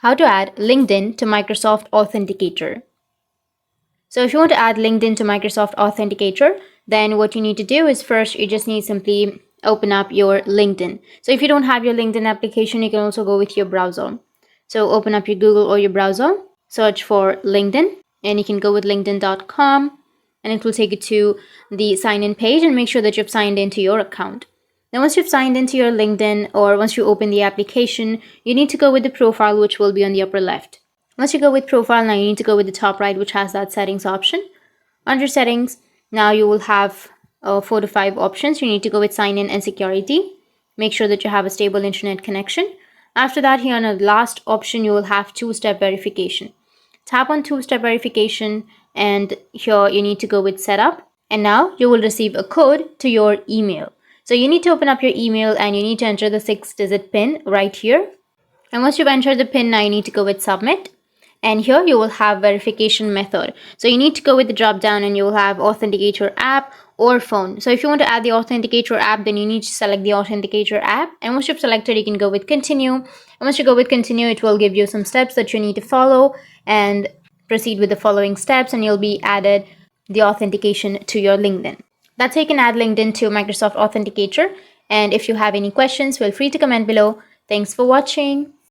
How to add LinkedIn to Microsoft Authenticator. So if you want to add LinkedIn to Microsoft Authenticator, then what you need to do is first you just need simply open up your LinkedIn. So if you don't have your LinkedIn application, you can also go with your browser. So open up your Google or your browser, search for LinkedIn, and you can go with linkedin.com, and it will take you to the sign in page, and make sure that you've signed into your account. Now, once you've signed into your LinkedIn, or once you open the application, you need to go with the profile, which will be on the upper left. Once you go with profile, now you need to go with the top right, which has that settings option. Under settings, now you will have 4 to 5 options. You need to go with sign in and security. Make sure that you have a stable internet connection. After that, here on the last option, you will have two-step verification. Tap on two-step verification, and here you need to go with setup. And now you will receive a code to your email. So you need to open up your email and you need to enter the 6-digit PIN right here. And once you've entered the PIN, now you need to go with submit. And here you will have verification method. So you need to go with the drop down and you will have Authenticator app or phone. So if you want to add the Authenticator app, then you need to select the Authenticator app. And once you've selected, you can go with continue. And once you go with continue, it will give you some steps that you need to follow and proceed with the following steps, and you'll be added the authentication to your LinkedIn. That's how you can add LinkedIn to Microsoft Authenticator. And if you have any questions, feel free to comment below. Thanks for watching.